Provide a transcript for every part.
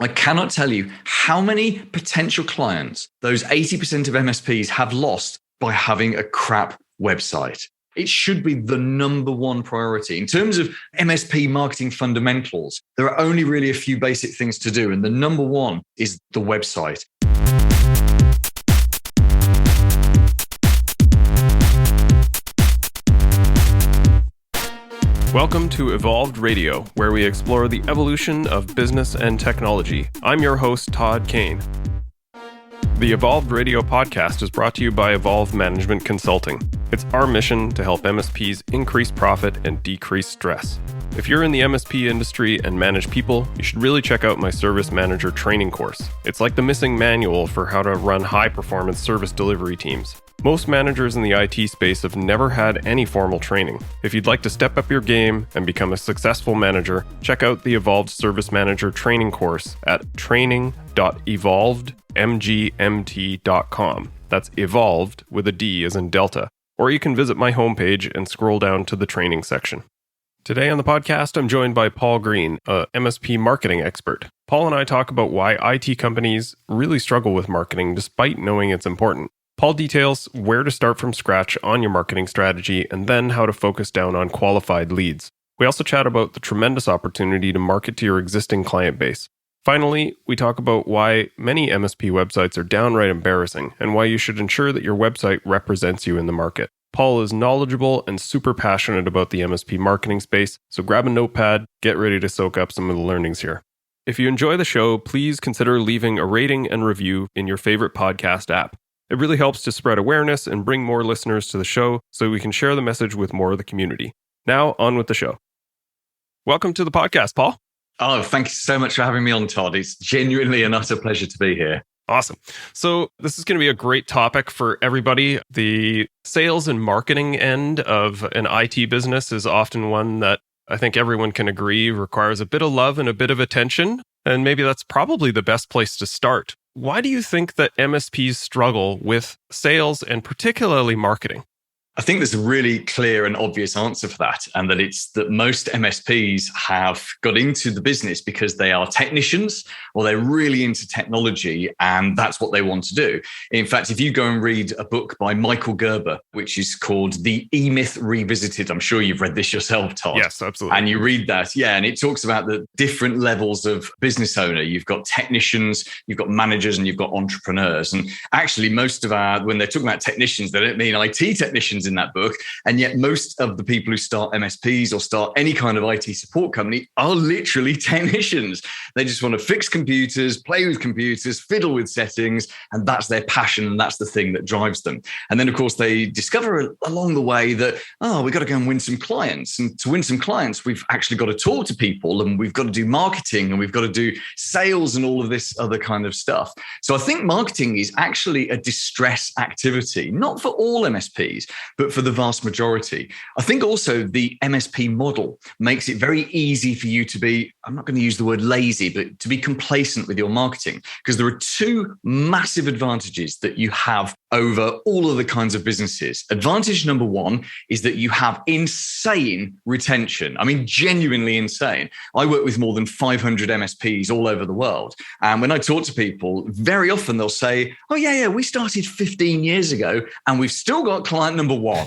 I cannot tell you how many potential clients those 80% of MSPs have lost by having a crap website. It should be the number one priority. In terms of MSP marketing fundamentals, there are only really a few basic things to do. And the number one is the website. Welcome to Evolved Radio, where we explore the evolution of business and technology. I'm your host, Todd Kane. The Evolved Radio podcast is brought to you by Evolve Management Consulting. It's our mission to help MSPs increase profit and decrease stress. If you're in the MSP industry and manage people, you should really check out my Service Manager training course. It's like the missing manual for how to run high-performance service delivery teams. Most managers in the IT space have never had any formal training. If you'd like to step up your game and become a successful manager, check out the Evolved Service Manager training course at training.evolvedmgmt.com. That's evolved with a D as in Delta. Or you can visit my homepage and scroll down to the training section. Today on the podcast, I'm joined by Paul Green, a MSP marketing expert. Paul and I talk about why IT companies really struggle with marketing despite knowing it's important. Paul details where to start from scratch on your marketing strategy and then how to focus down on qualified leads. We also chat about the tremendous opportunity to market to your existing client base. Finally, we talk about why many MSP websites are downright embarrassing and why you should ensure that your website represents you in the market. Paul is knowledgeable and super passionate about the MSP marketing space, so grab a notepad, get ready to soak up some of the learnings here. If you enjoy the show, please consider leaving a rating and review in your favorite podcast app. It really helps to spread awareness and bring more listeners to the show so we can share the message with more of the community. Now, on with the show. Welcome to the podcast, Paul. Oh, thank you so much for having me on, Todd. It's genuinely an utter pleasure to be here. Awesome. So this is going to be a great topic for everybody. The sales and marketing end of an IT business is often one that I think everyone can agree requires a bit of love and a bit of attention. And maybe that's probably the best place to start. Why do you think that MSPs struggle with sales and particularly marketing? I think there's a really clear and obvious answer for that, and that it's that most MSPs have got into the business because they are technicians or they're really into technology, and that's what they want to do. In fact, if you go and read a book by Michael Gerber, which is called The E-Myth Revisited, I'm sure you've read this yourself, Todd. Yes, absolutely. And you read that, and it talks about the different levels of business owner. You've got technicians, you've got managers, and you've got entrepreneurs. And actually, most of when they're talking about technicians, they don't mean IT technicians in that book. And yet most of the people who start MSPs or start any kind of IT support company are literally technicians. They just want to fix computers, play with computers, fiddle with settings, and that's their passion, and that's the thing that drives them. And then, of course, they discover along the way that, we've got to go and win some clients. And to win some clients, we've actually got to talk to people, and we've got to do marketing, and we've got to do sales and all of this other kind of stuff. So I think marketing is actually a distress activity, not for all MSPs, but for the vast majority. I think also the MSP model makes it very easy for you to be, I'm not going to use the word lazy, but to be complacent with your marketing, because there are two massive advantages that you have over all other kinds of businesses. Advantage number one is that you have insane retention. I mean, genuinely insane. I work with more than 500 MSPs all over the world. And when I talk to people, very often they'll say, oh, yeah, we started 15 years ago and we've still got client number one.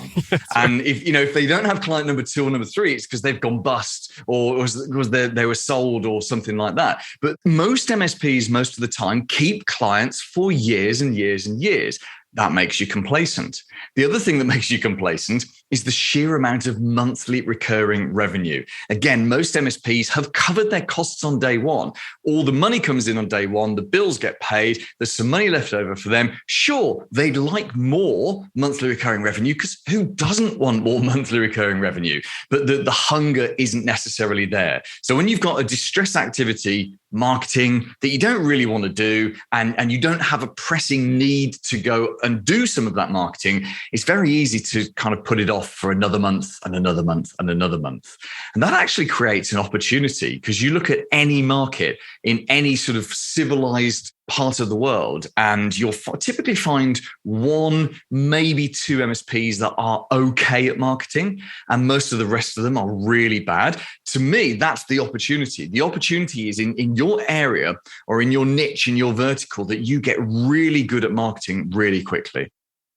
And if they don't have client number two or number three, it's because they've gone bust or because they were sold or something like that. But most MSPs, most of the time, keep clients for years and years and years. That makes you complacent. The other thing that makes you complacent is the sheer amount of monthly recurring revenue. Again, most MSPs have covered their costs on day one. All the money comes in on day one, the bills get paid, there's some money left over for them. Sure, they'd like more monthly recurring revenue, because who doesn't want more monthly recurring revenue? But the hunger isn't necessarily there. So when you've got a distress activity, marketing that you don't really want to do, and you don't have a pressing need to go and do some of that marketing, it's very easy to kind of put it off off for another month and another month and another month. And that actually creates an opportunity, because you look at any market in any sort of civilized part of the world, and you'll typically find one, maybe two MSPs that are okay at marketing, and most of the rest of them are really bad. To me, that's the opportunity. The opportunity is in your area or in your niche, in your vertical, that you get really good at marketing really quickly.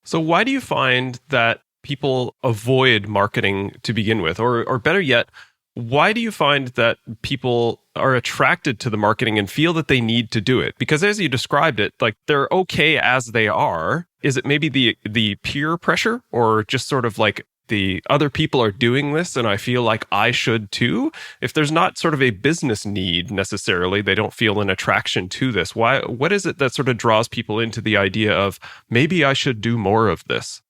So why do you find that people avoid marketing to begin with? Or better yet, why do you find that people are attracted to the marketing and feel that they need to do it? Because as you described it, like they're okay as they are. Is it maybe the peer pressure, or just sort of like the other people are doing this and I feel like I should too? If there's not sort of a business need necessarily, they don't feel an attraction to this. What is it that sort of draws people into the idea of maybe I should do more of this?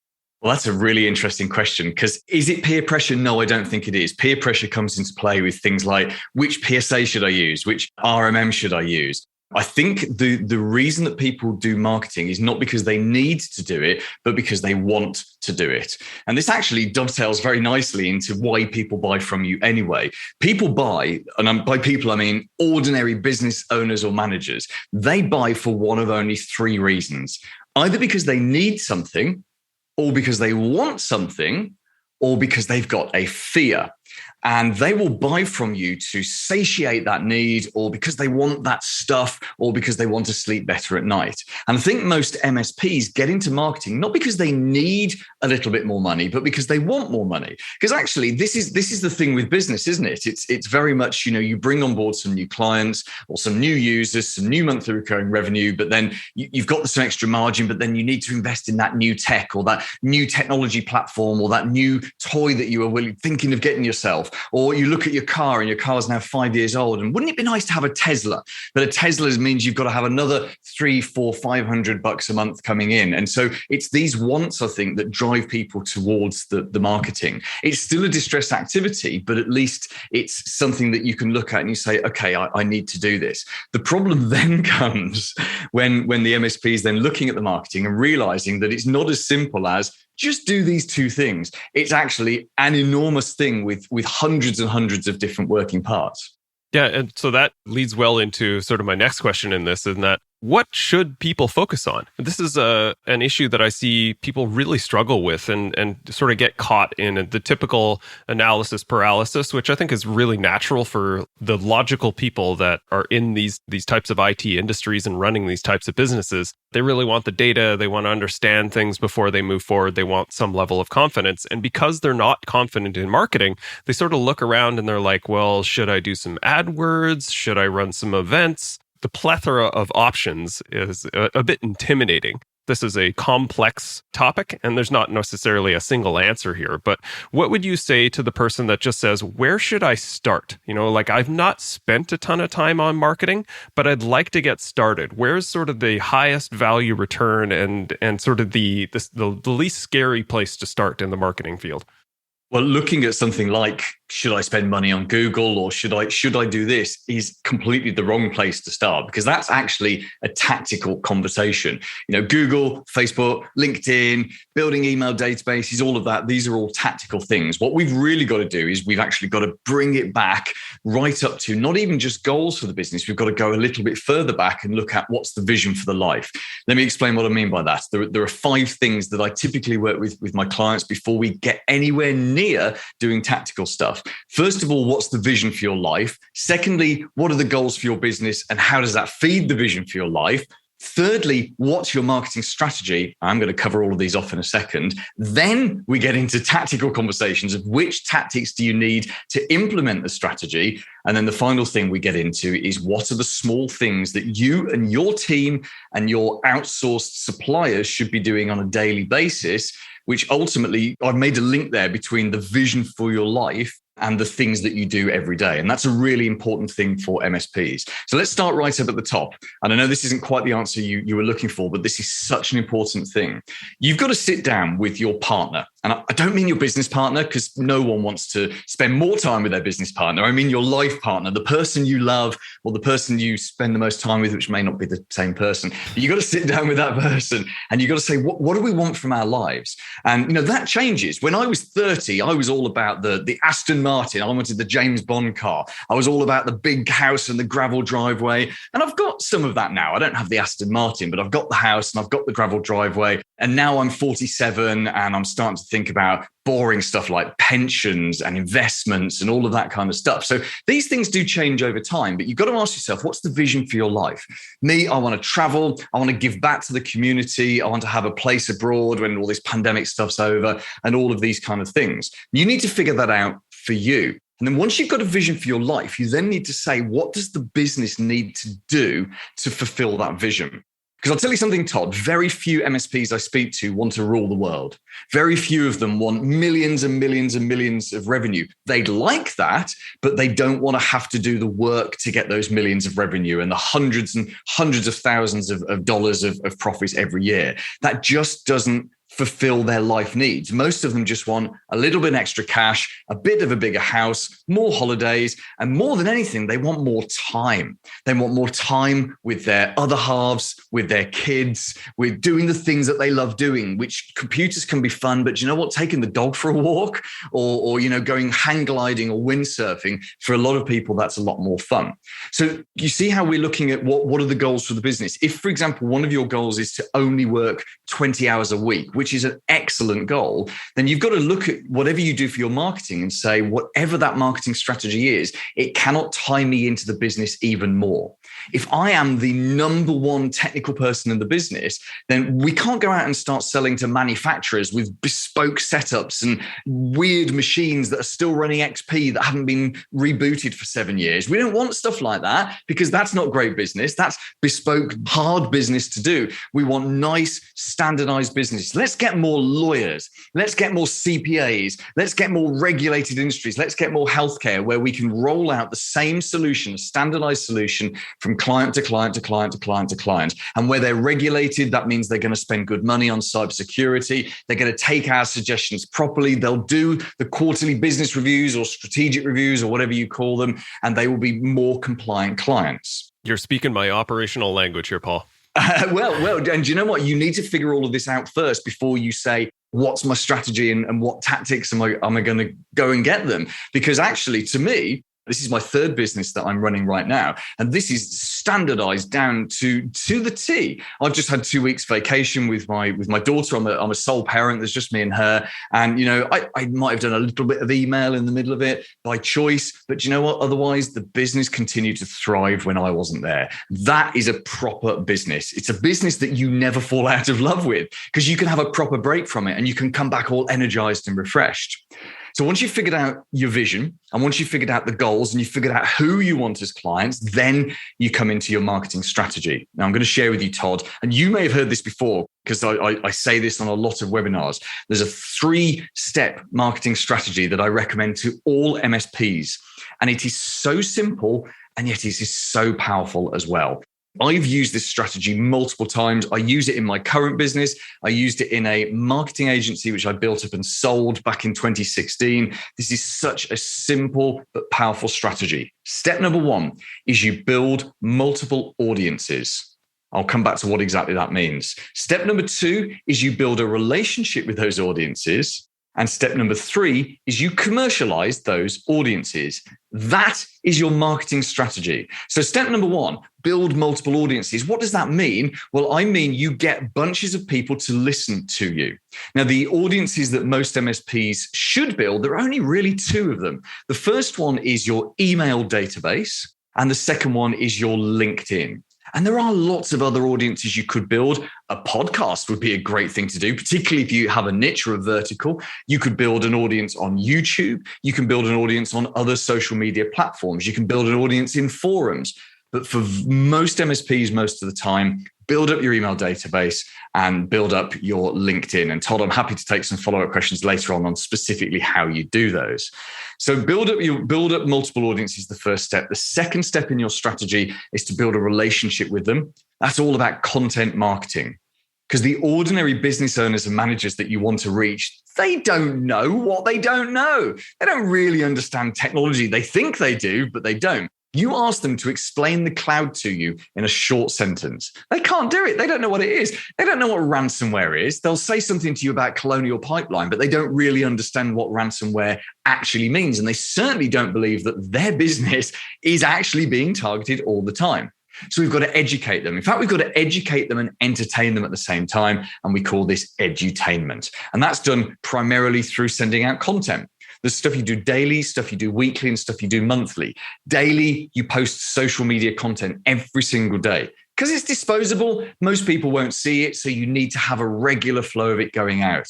Well, that's a really interesting question, because is it peer pressure? No, I don't think it is. Peer pressure comes into play with things like, which PSA should I use? Which RMM should I use? I think the reason that people do marketing is not because they need to do it, but because they want to do it. And this actually dovetails very nicely into why people buy from you anyway. People buy, and by people, I mean ordinary business owners or managers. They buy for one of only three reasons: either because they need something, or because they want something, or because they've got a fear. And they will buy from you to satiate that need, or because they want that stuff, or because they want to sleep better at night. And I think most MSPs get into marketing not because they need a little bit more money, but because they want more money. Because actually, this is the thing with business, isn't it? It's very much, you bring on board some new clients or some new users, some new monthly recurring revenue, but then you've got some extra margin, but then you need to invest in that new tech or that new technology platform or that new toy that you were thinking of getting yourself. Or you look at your car and your car's now 5 years old. And wouldn't it be nice to have a Tesla? But a Tesla means you've got to have another $300-$500 a month coming in. And so it's these wants, I think, that drive people towards the marketing. It's still a distressed activity, but at least it's something that you can look at and you say, okay, I need to do this. The problem then comes when the MSP is then looking at the marketing and realizing that it's not as simple as just do these two things. It's actually an enormous thing with hundreds and hundreds of different working parts. Yeah, and so that leads well into sort of my next question in this, in that what should people focus on? This is an issue that I see people really struggle with and sort of get caught in the typical analysis paralysis, which I think is really natural for the logical people that are in these types of IT industries and running these types of businesses. They really want the data. They want to understand things before they move forward. They want some level of confidence. And because they're not confident in marketing, they sort of look around and they're like, well, should I do some AdWords? Should I run some events? The plethora of options is a bit intimidating. This is a complex topic, and there's not necessarily a single answer here. But what would you say to the person that just says, where should I start? Like I've not spent a ton of time on marketing, but I'd like to get started. Where's sort of the highest value return and sort of the least scary place to start in the marketing field? Well, looking at something like, should I spend money on Google or should I do this, is completely the wrong place to start, because that's actually a tactical conversation. Google, Facebook, LinkedIn, building email databases, all of that. These are all tactical things. What we've really got to do is we've actually got to bring it back right up to not even just goals for the business. We've got to go a little bit further back and look at what's the vision for the life. Let me explain what I mean by that. There are 5 things that I typically work with my clients before we get anywhere near doing tactical stuff. First of all, what's the vision for your life? Secondly, what are the goals for your business and how does that feed the vision for your life? Thirdly, what's your marketing strategy? I'm going to cover all of these off in a second. Then we get into tactical conversations of which tactics do you need to implement the strategy? And then the final thing we get into is what are the small things that you and your team and your outsourced suppliers should be doing on a daily basis, which ultimately I've made a link there between the vision for your life and the things that you do every day. And that's a really important thing for MSPs. So let's start right up at the top. And I know this isn't quite the answer you were looking for, but this is such an important thing. You've got to sit down with your partner And I don't mean your business partner, because no one wants to spend more time with their business partner. I mean your life partner, the person you love or the person you spend the most time with, which may not be the same person. But you got to sit down with that person and you got to say, what do we want from our lives? And that changes. When I was 30, I was all about the Aston Martin. I wanted the James Bond car. I was all about the big house and the gravel driveway. And I've got some of that now. I don't have the Aston Martin, but I've got the house and I've got the gravel driveway. And now I'm 47 and I'm starting to think about boring stuff like pensions and investments and all of that kind of stuff. So these things do change over time, but you've got to ask yourself, what's the vision for your life? Me, I want to travel. I want to give back to the community. I want to have a place abroad when all this pandemic stuff's over and all of these kind of things. You need to figure that out for you. And then once you've got a vision for your life, you then need to say, what does the business need to do to fulfill that vision? Because I'll tell you something, Todd, very few MSPs I speak to want to rule the world. Very few of them want millions and millions and millions of revenue. They'd like that, but they don't want to have to do the work to get those millions of revenue and the hundreds and hundreds of thousands of dollars of profits every year. That just doesn't fulfill their life needs. Most of them just want a little bit extra cash, a bit of a bigger house, more holidays, and more than anything, they want more time. They want more time with their other halves, with their kids, with doing the things that they love doing, which computers can be fun, but you know what? Taking the dog for a walk or going hang gliding or windsurfing, for a lot of people, that's a lot more fun. So you see how we're looking at what are the goals for the business? If, for example, one of your goals is to only work 20 hours a week, which is an excellent goal, then you've got to look at whatever you do for your marketing and say, whatever that marketing strategy is, it cannot tie me into the business even more. If I am the number one technical person in the business, then we can't go out and start selling to manufacturers with bespoke setups and weird machines that are still running XP that haven't been rebooted for 7 years. We don't want stuff like that because that's not great business. That's bespoke, hard business to do. We want nice, standardized business. Let's get more lawyers. Let's get more CPAs. Let's get more regulated industries. Let's get more healthcare where we can roll out the same solution, a standardized solution from client to client to client to client to client. And where they're regulated, that means they're going to spend good money on cybersecurity. They're going to take our suggestions properly. They'll do the quarterly business reviews or strategic reviews or whatever you call them, and they will be more compliant clients. You're speaking my operational language here, Paul. Well, and you know what? You need to figure all of this out first before you say, what's my strategy and what tactics am I going to go and get them? Because actually, to me, this is my third business that I'm running right now. And this is standardized down to the T. I've just had 2 weeks vacation with my daughter. I'm a sole parent. There's just me and her. And, I might have done a little bit of email in the middle of it by choice. But you know what? Otherwise, the business continued to thrive when I wasn't there. That is a proper business. It's a business that you never fall out of love with because you can have a proper break from it and you can come back all energized and refreshed. So once you've figured out your vision and once you've figured out the goals and you've figured out who you want as clients, then you come into your marketing strategy. Now I'm going to share with you, Todd, and you may have heard this before because I say this on a lot of webinars. There's a 3-step marketing strategy that I recommend to all MSPs. And it is so simple and yet it is so powerful as well. I've used this strategy multiple times. I use it in my current business. I used it in a marketing agency, which I built up and sold back in 2016. This is such a simple but powerful strategy. Step number 1 is you build multiple audiences. I'll come back to what exactly that means. Step number 2 is you build a relationship with those audiences. And step number 3 is you commercialize those audiences. That is your marketing strategy. So step number 1, build multiple audiences. What does that mean? Well, I mean, you get bunches of people to listen to you. Now, the audiences that most MSPs should build, there are only really 2 of them. The first one is your email database, and the second one is your LinkedIn. And there are lots of other audiences you could build. A podcast would be a great thing to do, particularly if you have a niche or a vertical. You could build an audience on YouTube. You can build an audience on other social media platforms. You can build an audience in forums. But for most MSPs, most of the time, build up your email database and build up your LinkedIn. And Todd, I'm happy to take some follow-up questions later on specifically how you do those. So build up multiple audiences, the first step. The second step in your strategy is to build a relationship with them. That's all about content marketing. Because the ordinary business owners and managers that you want to reach, they don't know what they don't know. They don't really understand technology. They think they do, but they don't. You ask them to explain the cloud to you in a short sentence. They can't do it. They don't know what it is. They don't know what ransomware is. They'll say something to you about Colonial Pipeline, but they don't really understand what ransomware actually means. And they certainly don't believe that their business is actually being targeted all the time. So we've got to educate them. In fact, we've got to educate them and entertain them at the same time. And we call this edutainment. And that's done primarily through sending out content. There's stuff you do daily, stuff you do weekly, and stuff you do monthly. Daily, you post social media content every single day. Because it's disposable, most people won't see it. So you need to have a regular flow of it going out.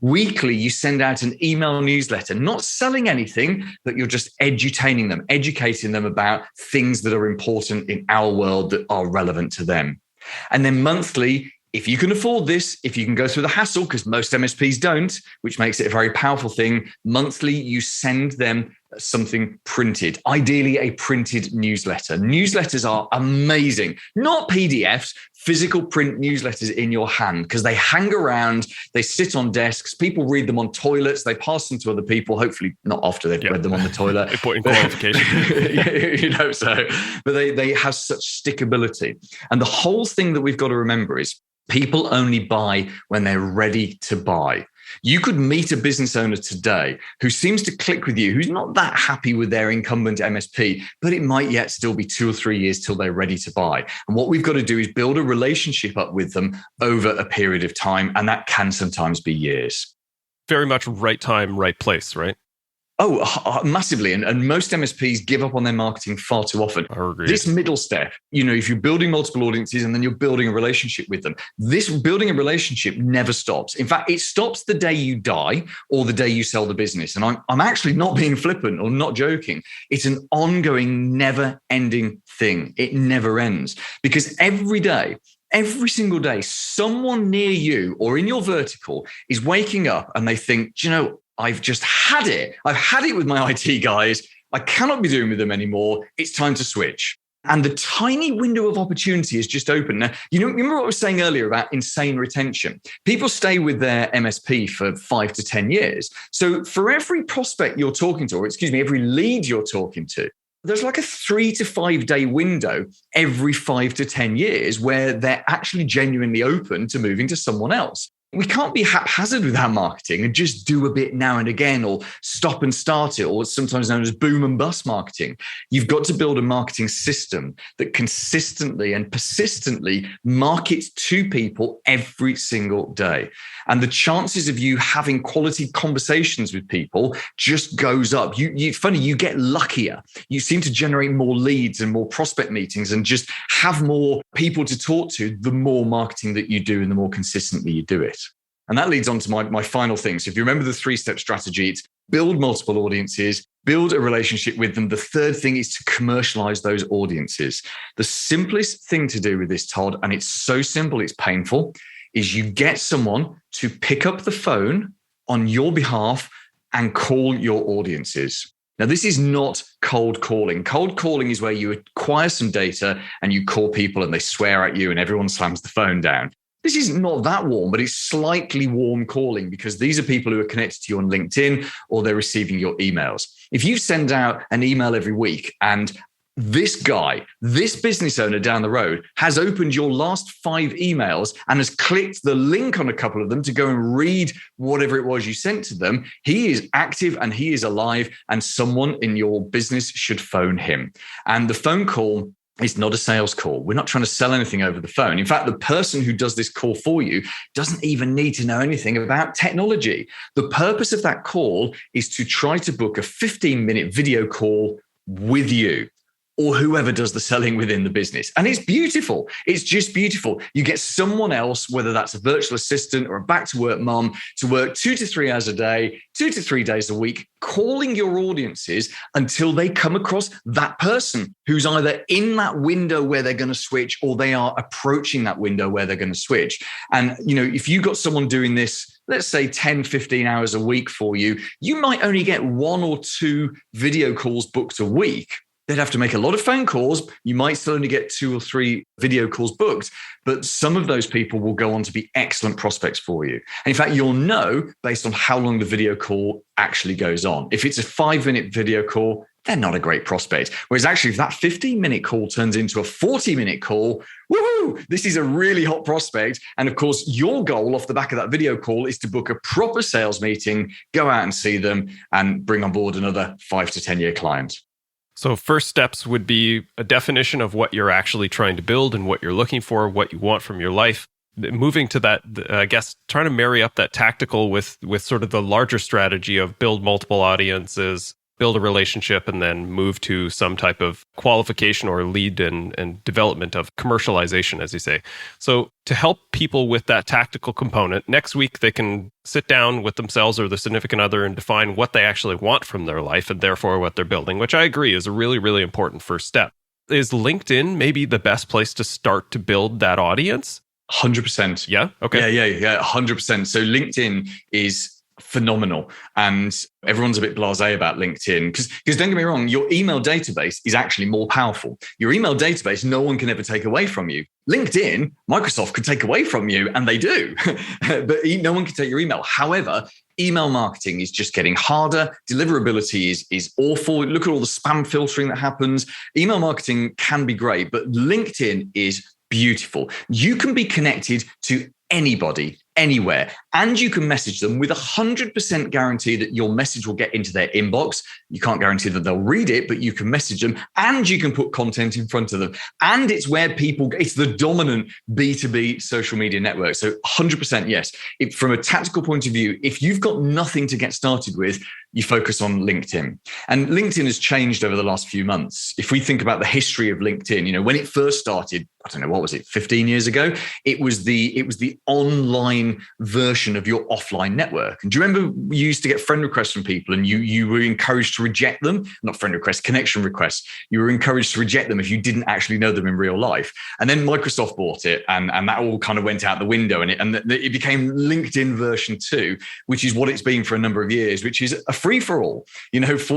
Weekly, you send out an email newsletter, not selling anything, but you're just edutaining them, educating them about things that are important in our world that are relevant to them. And then monthly, if you can afford this, if you can go through the hassle, because most MSPs don't, which makes it a very powerful thing, monthly, you send them something printed, ideally a printed newsletter. Newsletters are amazing, not PDFs, physical print newsletters in your hand, because they hang around, they sit on desks, people read them on toilets, they pass them to other people, hopefully not after they've read them on the toilet. Important qualification. You know, so, but they have such stickability. And the whole thing that we've got to remember is people only buy when they're ready to buy. You could meet a business owner today who seems to click with you, who's not that happy with their incumbent MSP, but it might yet still be 2 or 3 years till they're ready to buy. And what we've got to do is build a relationship up with them over a period of time. And that can sometimes be years. Very much right time, right place, right? Oh, massively. And most MSPs give up on their marketing far too often. This middle step, you know, if you're building multiple audiences and then you're building a relationship with them, this building a relationship never stops. In fact, it stops the day you die or the day you sell the business. And I'm actually not being flippant or not joking. It's an ongoing, never-ending thing. It never ends. Because every day, every single day, someone near you or in your vertical is waking up and they think, do you know, I've just had it. I've had it with my IT guys. I cannot be doing with them anymore. It's time to switch. And the tiny window of opportunity is just open. Now, you know, remember what I was saying earlier about insane retention? People stay with their MSP for 5 to 10 years. So for every prospect you're talking to, or every lead you're talking to, there's like a 3 to 5 day window every 5 to 10 years where they're actually genuinely open to moving to someone else. We can't be haphazard with our marketing and just do a bit now and again or stop and start it, or it's sometimes known as boom and bust marketing. You've got to build a marketing system that consistently and persistently markets to people every single day. And the chances of you having quality conversations with people just goes up. It's funny, you get luckier. You seem to generate more leads and more prospect meetings and just have more people to talk to the more marketing that you do and the more consistently you do it. And that leads on to my final thing. So if you remember the 3-step strategy, it's build multiple audiences, build a relationship with them. The third thing is to commercialize those audiences. The simplest thing to do with this, Todd, and it's so simple, it's painful, is you get someone to pick up the phone on your behalf and call your audiences. Now, this is not cold calling. Cold calling is where you acquire some data and you call people and they swear at you and everyone slams the phone down. This is not that warm, but it's slightly warm calling because these are people who are connected to you on LinkedIn or they're receiving your emails. If you send out an email every week and this guy, this business owner down the road has opened your last 5 emails and has clicked the link on a couple of them to go and read whatever it was you sent to them, he is active and he is alive and someone in your business should phone him. And the phone call is not a sales call. We're not trying to sell anything over the phone. In fact, the person who does this call for you doesn't even need to know anything about technology. The purpose of that call is to try to book a 15-minute video call with you or whoever does the selling within the business. And it's beautiful. It's just beautiful. You get someone else, whether that's a virtual assistant or a back-to-work mom, to work 2 to 3 hours a day, 2 to 3 days a week, calling your audiences until they come across that person who's either in that window where they're going to switch or they are approaching that window where they're going to switch. And, you know, if you've got someone doing this, let's say 10, 15 hours a week for you, you might only get 1 or 2 video calls booked a week. They'd have to make a lot of phone calls. You might still only get 2 or 3 video calls booked, but some of those people will go on to be excellent prospects for you. And in fact, you'll know based on how long the video call actually goes on. If it's a 5-minute video call, they're not a great prospect. Whereas actually, if that 15-minute call turns into a 40-minute call, woohoo, this is a really hot prospect. And of course, your goal off the back of that video call is to book a proper sales meeting, go out and see them, and bring on board another 5 to 10-year client. So first steps would be a definition of what you're actually trying to build and what you're looking for, what you want from your life. Moving to that, I guess, trying to marry up that tactical with sort of the larger strategy of build multiple audiences, build a relationship, and then move to some type of qualification or lead and development of commercialization, as you say. So to help people with that tactical component, next week they can sit down with themselves or their significant other and define what they actually want from their life and therefore what they're building, which I agree is a really, really important first step. Is LinkedIn maybe the best place to start to build that audience? 100%. Yeah? Okay. Yeah, 100%. So LinkedIn is phenomenal. And everyone's a bit blasé about LinkedIn because don't get me wrong, your email database is actually more powerful. Your email database, no one can ever take away from you. LinkedIn, Microsoft could take away from you, and they do, but no one can take your email. However, email marketing is just getting harder. Deliverability is awful. Look at all the spam filtering that happens. Email marketing can be great, but LinkedIn is beautiful. You can be connected to anybody, anywhere, and you can message them with 100% guarantee that your message will get into their inbox. You can't guarantee that they'll read it, but you can message them and you can put content in front of them. And it's where it's the dominant B2B social media network. So 100% yes. From a tactical point of view, if you've got nothing to get started with, you focus on LinkedIn. And LinkedIn has changed over the last few months. If we think about the history of LinkedIn, when it first started, I don't know, what was it, 15 years ago? It was the online version of your offline network. And do you remember you used to get friend requests from people and you were encouraged to reject them? Not friend requests, connection requests. You were encouraged to reject them if you didn't actually know them in real life. And then Microsoft bought it and that all kind of went out the window and it became LinkedIn version 2, which is what it's been for a number of years, which is a free-for-all.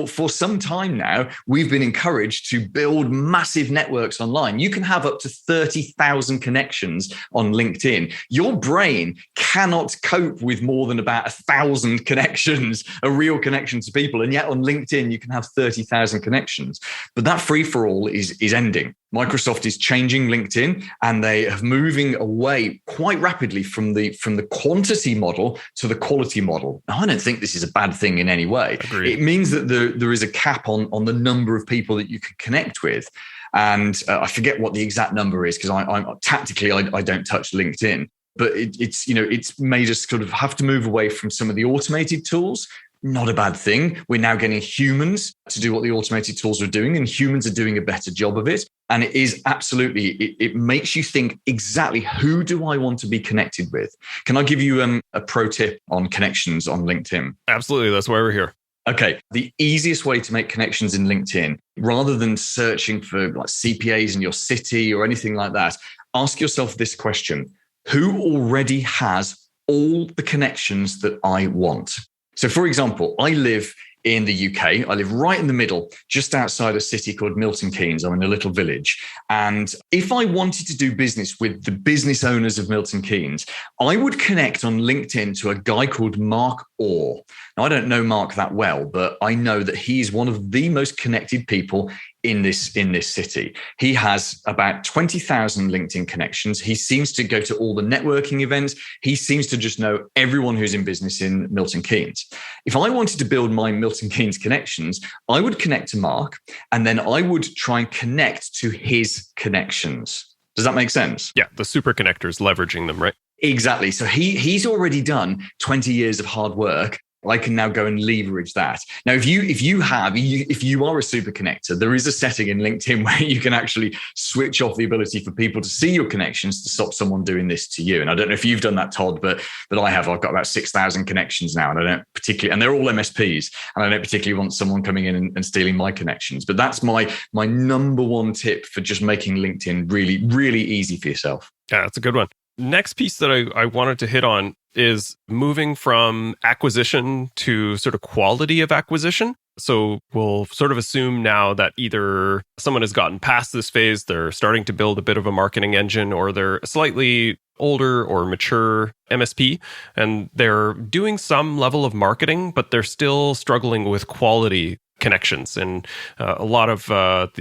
For some time now, we've been encouraged to build massive networks online. You can have up to 30,000 connections on LinkedIn. Your brain cannot cope with more than about 1,000 connections, a real connection to people. And yet on LinkedIn, you can have 30,000 connections. But that free-for-all is ending. Microsoft is changing LinkedIn and they are moving away quite rapidly from the quantity model to the quality model. Now, I don't think this is a bad thing in any way. Agreed. It means that there is a cap on the number of people that you can connect with. And I forget what the exact number is because I don't touch LinkedIn. But it's made us sort of have to move away from some of the automated tools. Not a bad thing. We're now getting humans to do what the automated tools are doing, and humans are doing a better job of it. And it is absolutely, it makes you think exactly who do I want to be connected with? Can I give you a pro tip on connections on LinkedIn? Absolutely. That's why we're here. Okay. The easiest way to make connections in LinkedIn, rather than searching for like CPAs in your city or anything like that, ask yourself this question. Who already has all the connections that I want? So, for example, I live in the UK. I live right in the middle, just outside a city called Milton Keynes. I'm in a little village. And if I wanted to do business with the business owners of Milton Keynes, I would connect on LinkedIn to a guy called Mark Orr. Now, I don't know Mark that well, but I know that he is one of the most connected people in this city. He has about 20,000 LinkedIn connections. He seems to go to all the networking events. He seems to just know everyone who's in business in Milton Keynes. If I wanted to build my Milton Keynes connections, I would connect to Mark and then I would try and connect to his connections. Does that make sense? Yeah, the super connectors, leveraging them, right? Exactly. So he's already done 20 years of hard work. I can now go and leverage that. Now, if you are a super connector, there is a setting in LinkedIn where you can actually switch off the ability for people to see your connections to stop someone doing this to you. And I don't know if you've done that, Todd, but I have. I've got about 6,000 connections now, and I don't particularly, and they're all MSPs, and I don't particularly want someone coming in and stealing my connections. But that's my number one tip for just making LinkedIn really, really easy for yourself. Yeah, that's a good one. Next piece that I wanted to hit on is moving from acquisition to sort of quality of acquisition. So we'll sort of assume now that either someone has gotten past this phase, they're starting to build a bit of a marketing engine, or they're slightly older or mature MSP, and they're doing some level of marketing, but they're still struggling with quality connections. And a lot of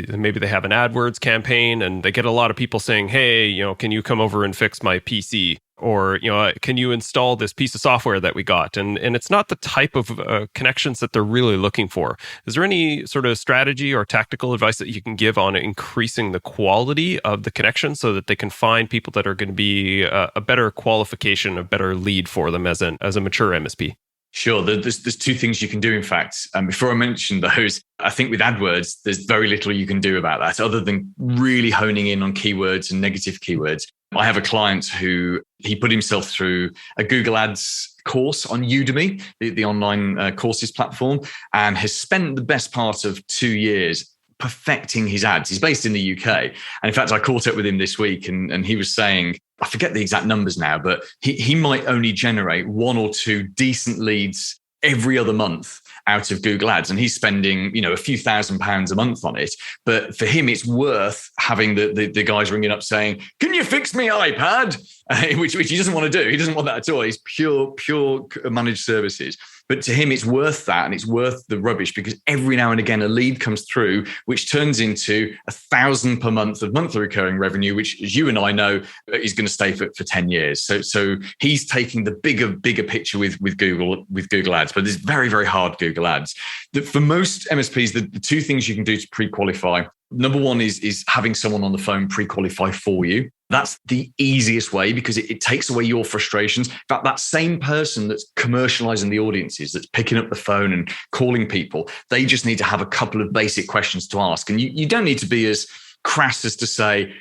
maybe they have an AdWords campaign and they get a lot of people saying, hey, can you come over and fix my PC? Or, can you install this piece of software that we got? And it's not the type of connections that they're really looking for. Is there any sort of strategy or tactical advice that you can give on increasing the quality of the connection so that they can find people that are going to be a better qualification, a better lead for them as a mature MSP? Sure. There's two things you can do, in fact. Before I mention those, I think with AdWords, there's very little you can do about that other than really honing in on keywords and negative keywords. I have a client who he put himself through a Google Ads course on Udemy, the online courses platform, and has spent the best part of 2 years perfecting his ads. He's based in the UK. And in fact, I caught up with him this week and he was saying, I forget the exact numbers now, but he might only generate 1 or 2 decent leads every other month out of Google Ads. And he's spending, a few £1,000s a month on it. But for him, it's worth having the guys ringing up saying, can you fix me iPad? Which he doesn't want to do. He doesn't want that at all. He's pure managed services. But to him, it's worth that. And it's worth the rubbish because every now and again, a lead comes through, which turns into $1,000 per month of monthly recurring revenue, which, as you and I know, is going to stay for 10 years. So he's taking the bigger picture with Google Ads, but it's very, very hard Google Ads. For most MSPs, the 2 things you can do to pre-qualify. Number 1 is having someone on the phone pre-qualify for you. That's the easiest way because it takes away your frustrations. In fact, that same person that's commercializing the audiences, that's picking up the phone and calling people, they just need to have a couple of basic questions to ask. And you don't need to be as crass as to say,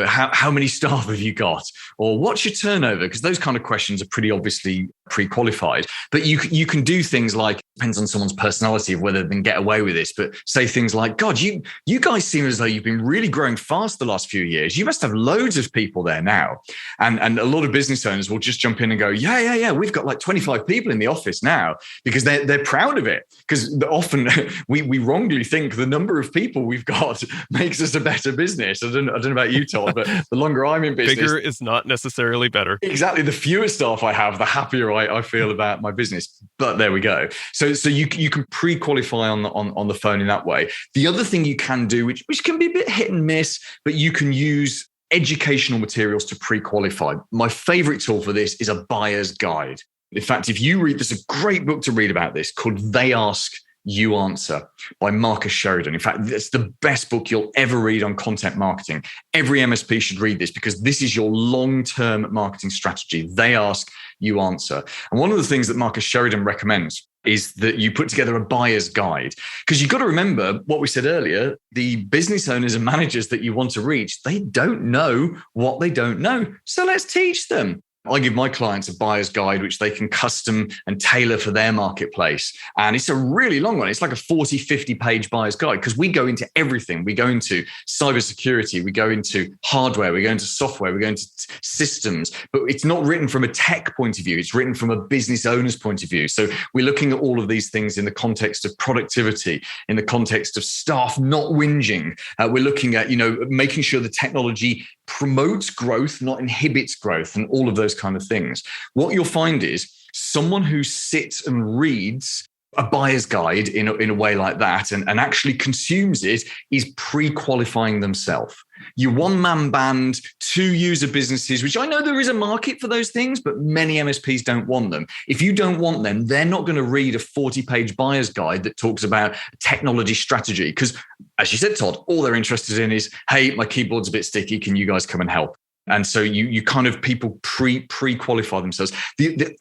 how many staff have you got? Or what's your turnover? Because those kind of questions are pretty obviously pre-qualified. But you can do things like, depends on someone's personality of whether they can get away with this, but say things like, God, you guys seem as though you've been really growing fast the last few years. You must have loads of people there now. And a lot of business owners will just jump in and go, yeah, we've got like 25 people in the office now because they're proud of it. Because often we wrongly think the number of people we've got makes us a better business. I don't know about you, Todd, but the longer I'm in business, bigger is not necessarily better. Exactly. The fewer staff I have, the happier I feel about my business. But there we go. So you can pre-qualify on the phone in that way. The other thing you can do, which can be a bit hit and miss, but you can use educational materials to pre-qualify. My favorite tool for this is a buyer's guide. In fact, if you read, there's a great book to read about this called They Ask, You Answer by Marcus Sheridan. In fact, it's the best book you'll ever read on content marketing. Every MSP should read this because this is your long-term marketing strategy. They ask, you answer. And one of the things that Marcus Sheridan recommends is that you put together a buyer's guide. Because you've got to remember what we said earlier, the business owners and managers that you want to reach, they don't know what they don't know. So let's teach them. I give my clients a buyer's guide, which they can custom and tailor for their marketplace. And it's a really long one. It's like a 40, 50 page buyer's guide because we go into everything. We go into cybersecurity, we go into hardware, we go into software, we go into systems, but it's not written from a tech point of view. It's written from a business owner's point of view. So we're looking at all of these things in the context of productivity, in the context of staff not whinging. We're looking at, making sure the technology promotes growth, not inhibits growth, and all of those kind of things. What you'll find is someone who sits and reads a buyer's guide in a way like that and actually consumes it is pre-qualifying themselves. Your one-man band, 2-user businesses, which I know there is a market for those things, but many MSPs don't want them. If you don't want them, they're not going to read a 40-page buyer's guide that talks about technology strategy. Because, as you said, Todd, all they're interested in is, hey, my keyboard's a bit sticky. Can you guys come and help? And so you kind of people pre-qualify themselves.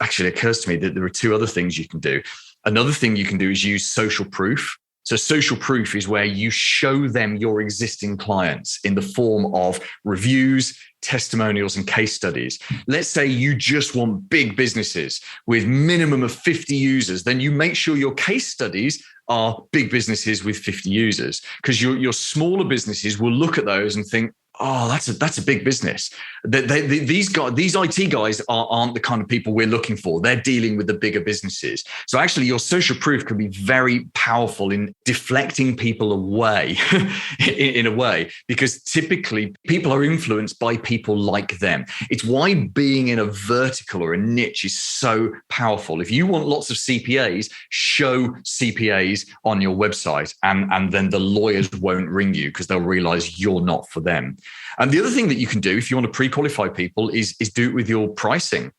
Actually, it occurs to me that there are 2 other things you can do. Another thing you can do is use social proof. So social proof is where you show them your existing clients in the form of reviews, testimonials, and case studies. Let's say you just want big businesses with minimum of 50 users, then you make sure your case studies are big businesses with 50 users, because your smaller businesses will look at those and think, Oh, that's a big business. These IT guys aren't the kind of people we're looking for. They're dealing with the bigger businesses. So actually, your social proof can be very powerful in deflecting people away in a way, because typically people are influenced by people like them. It's why being in a vertical or a niche is so powerful. If you want lots of CPAs, show CPAs on your website, and then the lawyers won't ring you because they'll realize you're not for them. And the other thing that you can do if you want to pre-qualify people is do it with your pricing.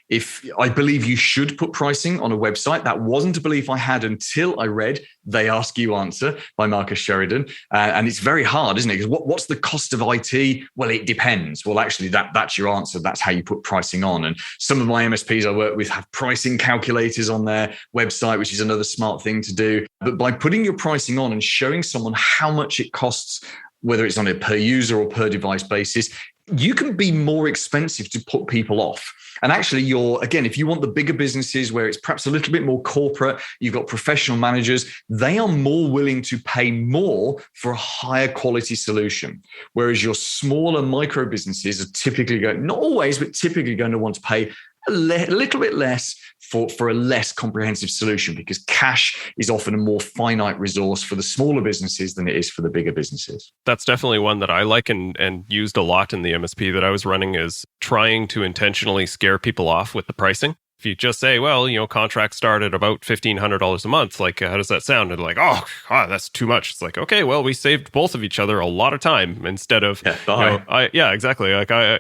If I believe you should put pricing on a website, that wasn't a belief I had until I read They Ask You Answer by Marcus Sheridan. And it's very hard, isn't it? Because what's the cost of IT? Well, it depends. Well, actually, that's your answer. That's how you put pricing on. And some of my MSPs I work with have pricing calculators on their website, which is another smart thing to do. But by putting your pricing on and showing someone how much it costs, whether it's on a per user or per device basis, you can be more expensive to put people off. And actually, if you want the bigger businesses where it's perhaps a little bit more corporate, you've got professional managers, they are more willing to pay more for a higher quality solution. Whereas your smaller micro businesses are typically not always, but typically going to want to pay a little bit less for a less comprehensive solution, because cash is often a more finite resource for the smaller businesses than it is for the bigger businesses. That's definitely one that I like and used a lot in the MSP that I was running, is trying to intentionally scare people off with the pricing. If you just say, well, contracts start at about $1,500 a month, like, how does that sound? And like, oh, God, that's too much. It's like, okay, well, we saved both of each other a lot of time instead of, exactly. Like, I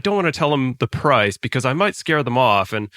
don't want to tell them the price because I might scare them off. And,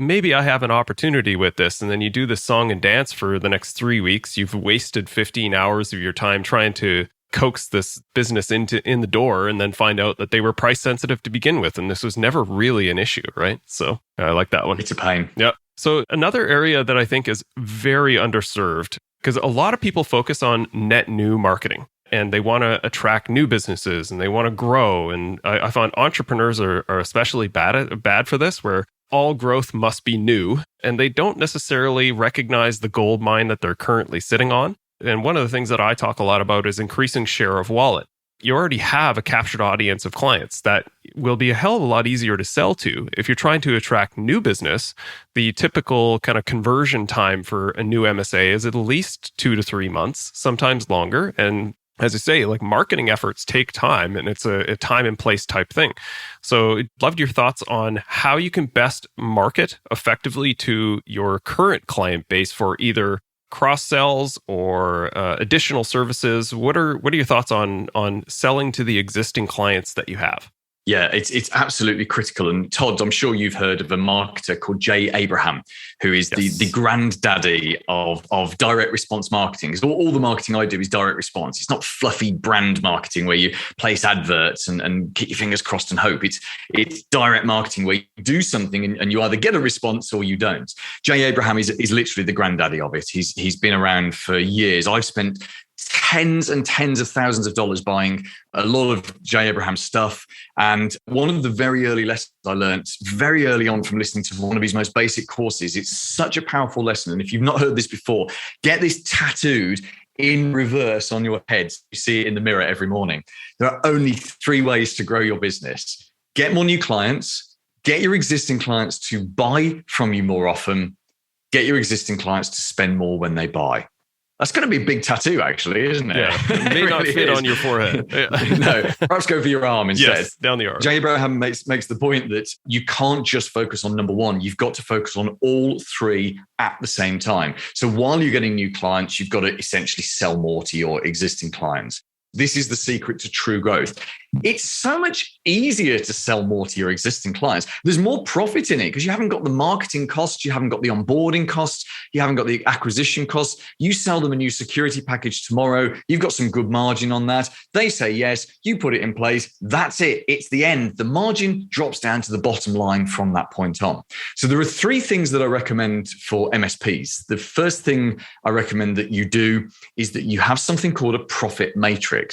maybe I have an opportunity with this. And then you do this song and dance for the next 3 weeks. You've wasted 15 hours of your time trying to coax this business in the door, and then find out that they were price sensitive to begin with, and this was never really an issue, right? So I like that one. It's a pain. Yeah. So another area that I think is very underserved, because a lot of people focus on net new marketing, and they want to attract new businesses and they want to grow. And I find entrepreneurs are especially bad for this, where all growth must be new, and they don't necessarily recognize the gold mine that they're currently sitting on. And one of the things that I talk a lot about is increasing share of wallet. You already have a captured audience of clients that will be a hell of a lot easier to sell to. If you're trying to attract new business, the typical kind of conversion time for a new MSA is at least 2 to 3 months, sometimes longer. And as I say, like, marketing efforts take time, and it's a time and place type thing. So I'd love your thoughts on how you can best market effectively to your current client base for either cross-sells or additional services. What are your thoughts on selling to the existing clients that you have? Yeah, it's absolutely critical. And Todd, I'm sure you've heard of a marketer called Jay Abraham, who is the granddaddy of direct response marketing. Because all the marketing I do is direct response. It's not fluffy brand marketing where you place adverts and keep your fingers crossed and hope. It's direct marketing where you do something and you either get a response or you don't. Jay Abraham is literally the granddaddy of it. He's been around for years. I've spent tens and tens of thousands of dollars buying a lot of Jay Abraham stuff. And one of the very early lessons I learned very early on from listening to one of his most basic courses, it's such a powerful lesson. And if you've not heard this before, get this tattooed in reverse on your head. You see it in the mirror every morning. There are only 3 ways to grow your business. Get more new clients, get your existing clients to buy from you more often, get your existing clients to spend more when they buy. That's going to be a big tattoo, actually, isn't it? Yeah, it may not fit on your forehead. No, perhaps go for your arm instead. Yes, down the arm. Jay Abraham makes the point that you can't just focus on number one. You've got to focus on all 3 at the same time. So while you're getting new clients, you've got to essentially sell more to your existing clients. This is the secret to true growth. It's so much easier to sell more to your existing clients. There's more profit in it because you haven't got the marketing costs, you haven't got the onboarding costs, you haven't got the acquisition costs. You sell them a new security package tomorrow, you've got some good margin on that. They say yes, you put it in place. That's it. It's the end. The margin drops down to the bottom line from that point on. So there are 3 things that I recommend for MSPs. The first thing I recommend that you do is that you have something called a profit matrix.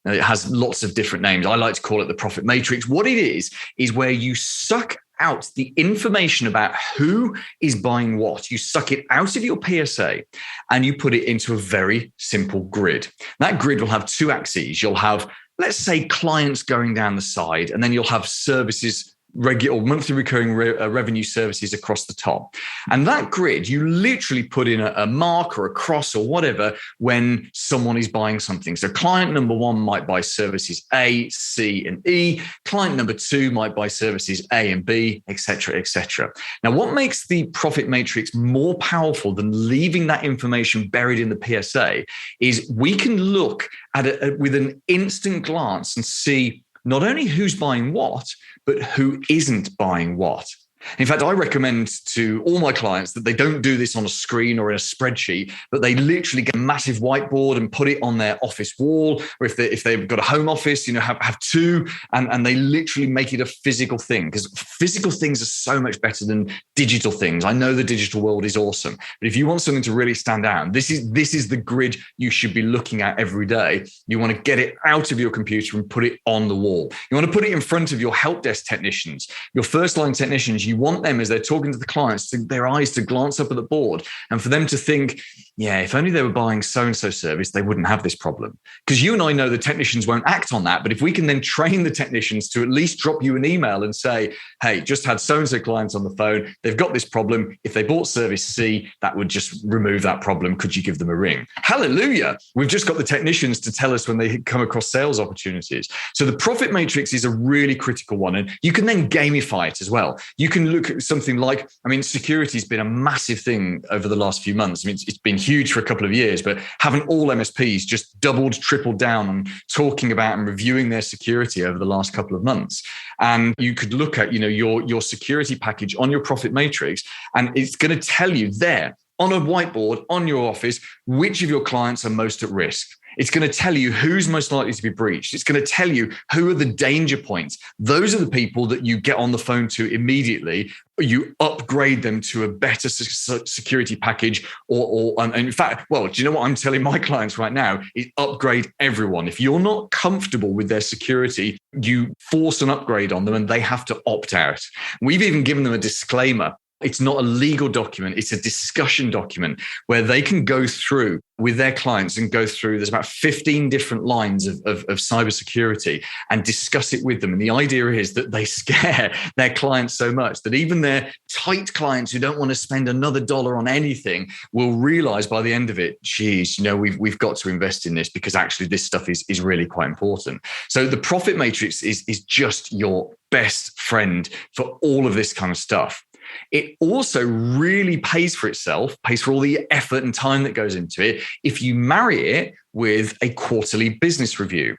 Now, it has lots of different names. I like to call it the profit matrix. What it is where you suck out the information about who is buying what. You suck it out of your PSA and you put it into a very simple grid. That grid will have 2 axes. You'll have let's say clients going down the side, and then you'll have services, regular or monthly recurring revenue services across the top. And that grid, you literally put in a mark or a cross or whatever when someone is buying something. So client number one might buy services A, C, and E. Client number two might buy services A and B, et cetera, et cetera. Now, what makes the profit matrix more powerful than leaving that information buried in the PSA is we can look at it with an instant glance and see not only who's buying what, but who isn't buying what. In fact, I recommend to all my clients that they don't do this on a screen or in a spreadsheet, but they literally get a massive whiteboard and put it on their office wall, or if they've got a home office, have two, and they literally make it a physical thing, because physical things are so much better than digital things. I know the digital world is awesome, but if you want something to really stand out, this is the grid you should be looking at every day. You want to get it out of your computer and put it on the wall. You want to put it in front of your help desk technicians, your first line technicians. You want them, as they're talking to the clients, their eyes to glance up at the board and for them to think, yeah, if only they were buying so-and-so service, they wouldn't have this problem. Because you and I know the technicians won't act on that. But if we can then train the technicians to at least drop you an email and say, hey, just had so-and-so clients on the phone, they've got this problem. If they bought service C, that would just remove that problem. Could you give them a ring? Hallelujah. We've just got the technicians to tell us when they come across sales opportunities. So the profit matrix is a really critical one. And you can then gamify it as well. You can look at something like, security has been a massive thing over the last few months. It's been huge for a couple of years, but haven't all MSPs just doubled, tripled down on talking about and reviewing their security over the last couple of months? And you could look at, your security package on your profit matrix, and it's going to tell you there on a whiteboard on your office, which of your clients are most at risk. It's going to tell you who's most likely to be breached. It's going to tell you who are the danger points. Those are the people that you get on the phone to immediately. You upgrade them to a better security package, or in fact, well, do you know what I'm telling my clients right now? Is upgrade everyone. If you're not comfortable with their security, you force an upgrade on them and they have to opt out. We've even given them a disclaimer. It's not a legal document. It's a discussion document where they can go through with their clients and go through, there's about 15 different lines of cybersecurity, and discuss it with them. And the idea is that they scare their clients so much that even their tight clients who don't want to spend another dollar on anything will realize by the end of it, geez, we've got to invest in this, because actually this stuff is really quite important. So the profit matrix is just your best friend for all of this kind of stuff. It also really pays for itself, pays for all the effort and time that goes into it, if you marry it with a quarterly business review.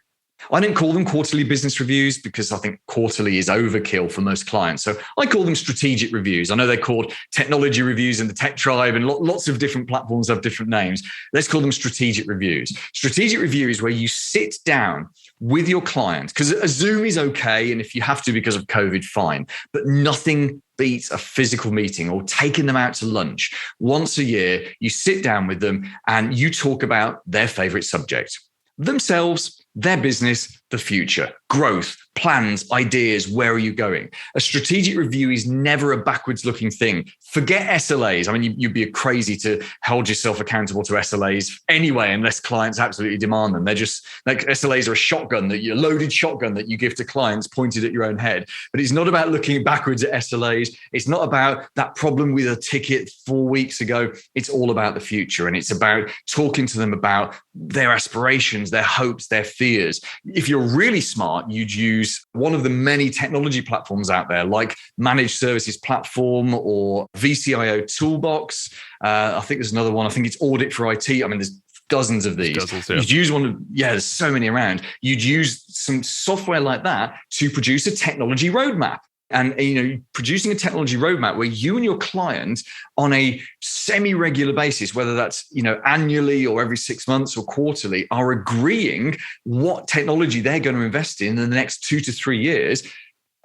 I don't call them quarterly business reviews because I think quarterly is overkill for most clients. So I call them strategic reviews. I know they're called technology reviews in the tech tribe, and lots of different platforms have different names. Let's call them strategic reviews. Strategic review is where you sit down with your client, because a Zoom is okay. And if you have to because of COVID, fine. But nothing beats a physical meeting or taking them out to lunch. Once a year, you sit down with them and you talk about their favorite subject, themselves, their business, the future, growth, plans, ideas. Where are you going? A strategic review is never a backwards looking thing. Forget SLAs. You'd be crazy to hold yourself accountable to SLAs anyway, unless clients absolutely demand them. They're just like SLAs are a loaded shotgun that you give to clients pointed at your own head. But it's not about looking backwards at SLAs. It's not about that problem with a ticket 4 weeks ago. It's all about the future. And it's about talking to them about their aspirations, their hopes, their fears. If you're really smart, you'd use one of the many technology platforms out there, like Managed Services Platform or VCIO Toolbox. I think there's another one. I think it's Audit for IT. There's dozens of these. You'd use there's so many around. You'd use some software like that to produce a technology roadmap. And, producing a technology roadmap where you and your client on a semi-regular basis, whether that's, annually or every 6 months or quarterly, are agreeing what technology they're going to invest in the next 2 to 3 years.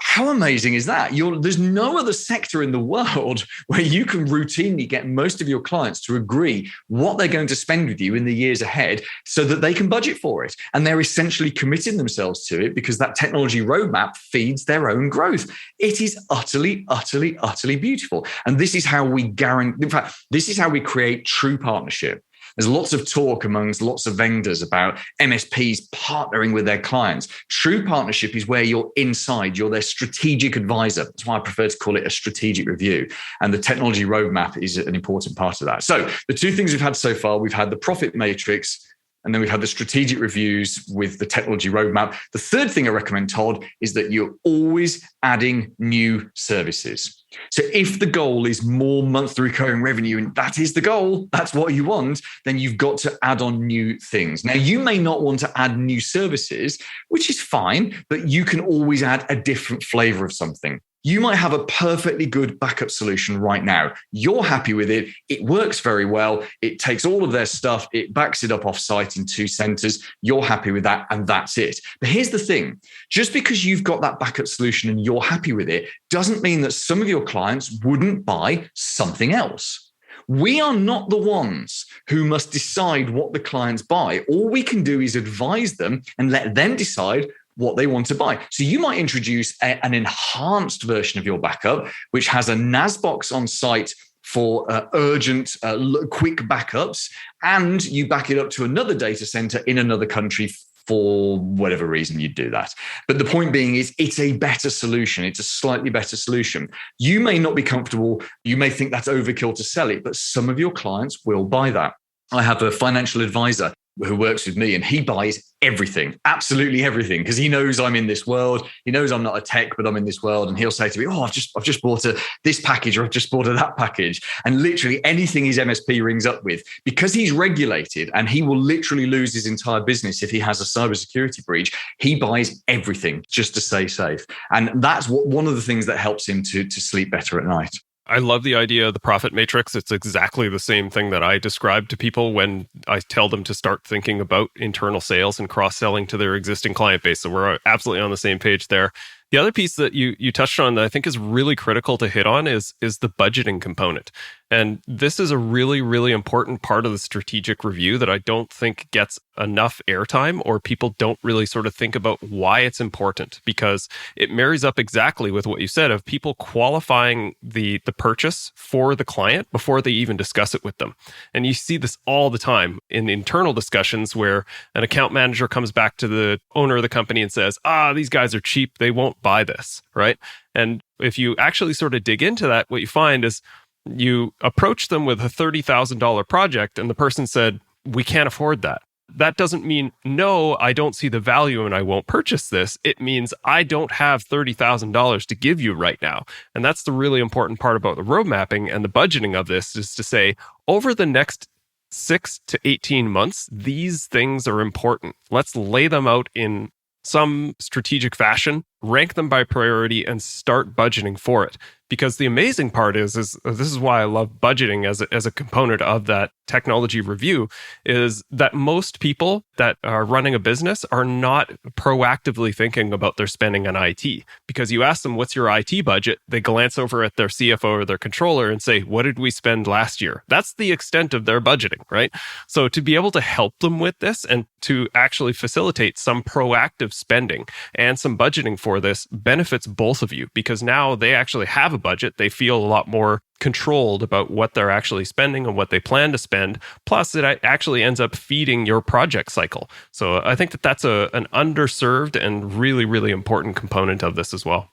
How amazing is that? There's no other sector in the world where you can routinely get most of your clients to agree what they're going to spend with you in the years ahead so that they can budget for it. And they're essentially committing themselves to it because that technology roadmap feeds their own growth. It is utterly, utterly, utterly beautiful. And this is how we guarantee, in fact, this is how we create true partnership. There's lots of talk amongst lots of vendors about MSPs partnering with their clients. True partnership is where you're inside, you're their strategic advisor. That's why I prefer to call it a strategic review. And the technology roadmap is an important part of that. So the two things we've had so far, we've had the profit matrix, and then we've had the strategic reviews with the technology roadmap. The third thing I recommend, Todd, is that you're always adding new services. So if the goal is more monthly recurring revenue, and that is the goal, that's what you want, then you've got to add on new things. Now, you may not want to add new services, which is fine, but you can always add a different flavor of something. You might have a perfectly good backup solution right now. You're happy with it. It works very well. It takes all of their stuff. It backs it up offsite in 2 centers. You're happy with that, and that's it. But here's the thing. Just because you've got that backup solution and you're happy with it doesn't mean that some of your clients wouldn't buy something else. We are not the ones who must decide what the clients buy. All we can do is advise them and let them decide what they want to buy. So you might introduce an enhanced version of your backup, which has a NAS box on site for urgent, quick backups, and you back it up to another data center in another country for whatever reason you do that. But the point being is it's a better solution. It's a slightly better solution. You may not be comfortable. You may think that's overkill to sell it, but some of your clients will buy that. I have a financial advisor who works with me, and he buys everything, absolutely everything, because he knows I'm in this world. He knows I'm not a tech, but I'm in this world. And he'll say to me, "Oh, I've just bought this package, or I've just bought that package." And literally anything his MSP rings up with, because he's regulated and he will literally lose his entire business if he has a cybersecurity breach, he buys everything just to stay safe. And that's one of the things that helps him to sleep better at night. I love the idea of the profit matrix. It's exactly the same thing that I describe to people when I tell them to start thinking about internal sales and cross-selling to their existing client base. So we're absolutely on the same page there. The other piece that you touched on that I think is really critical to hit on is the budgeting component. And this is a really, really important part of the strategic review that I don't think gets enough airtime, or people don't really sort of think about why it's important, because it marries up exactly with what you said of people qualifying the purchase for the client before they even discuss it with them. And you see this all the time in internal discussions where an account manager comes back to the owner of the company and says, these guys are cheap, they won't buy this, right? And if you actually sort of dig into that, what you find is you approach them with a $30,000 project and the person said, "We can't afford that." That doesn't mean, no, I don't see the value and I won't purchase this. It means I don't have $30,000 to give you right now. And that's the really important part about the road mapping and the budgeting of this, is to say, over the next 6 to 18 months, these things are important. Let's lay them out in some strategic fashion, rank them by priority, and start budgeting for it. Because the amazing part is this is why I love budgeting as a component of that technology review, is that most people that are running a business are not proactively thinking about their spending on IT. Because you ask them, what's your IT budget? They glance over at their CFO or their controller and say, what did we spend last year? That's the extent of their budgeting, right? So to be able to help them with this and to actually facilitate some proactive spending and some budgeting for this benefits both of you, because now they actually have a budget. They feel a lot more controlled about what they're actually spending and what they plan to spend. Plus, it actually ends up feeding your project cycle. So I think that that's an underserved and really, really important component of this as well.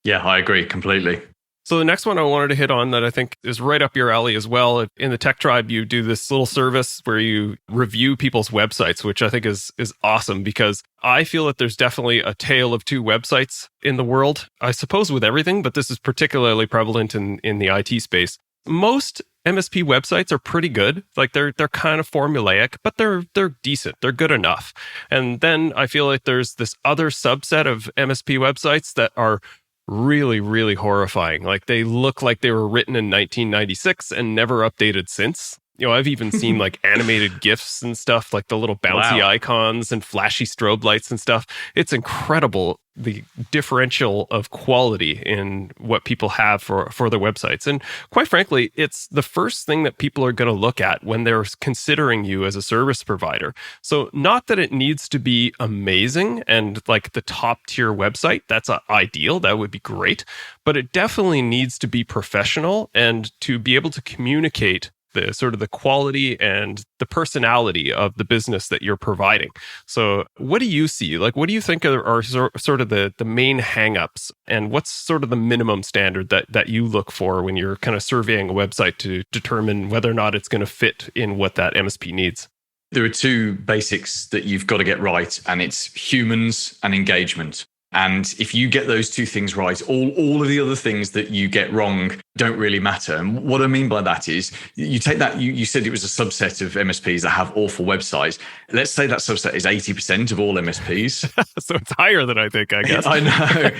Yeah, I agree completely. So the next one I wanted to hit on that I think is right up your alley as well. In the Tech Tribe, you do this little service where you review people's websites, which I think is awesome, because I feel that there's definitely a tale of two websites in the world, I suppose with everything, but this is particularly prevalent in the IT space. Most MSP websites are pretty good. Like they're kind of formulaic, but they're decent. They're good enough. And then I feel like there's this other subset of MSP websites that are really, really horrifying. Like they look like they were written in 1996 and never updated since. You know, I've even seen like animated GIFs and stuff, like the little bouncy icons and flashy strobe lights and stuff. It's incredible, the differential of quality in what people have for their websites. And quite frankly, it's the first thing that people are going to look at when they're considering you as a service provider. So not that it needs to be amazing and like the top tier website, that's ideal, that would be great, but it definitely needs to be professional and to be able to communicate the sort of the quality and the personality of the business that you're providing. So what do you see? Like, what do you think are sort of the main hangups, and what's sort of the minimum standard that you look for when you're kind of surveying a website to determine whether or not it's going to fit in what that MSP needs? There are two basics that you've got to get right, and it's humans and engagement. And if you get those two things right, all of the other things that you get wrong don't really matter. And what I mean by that is you take that, you said it was a subset of MSPs that have awful websites. Let's say that subset is 80% of all MSPs. So it's higher than I think, I guess. I know.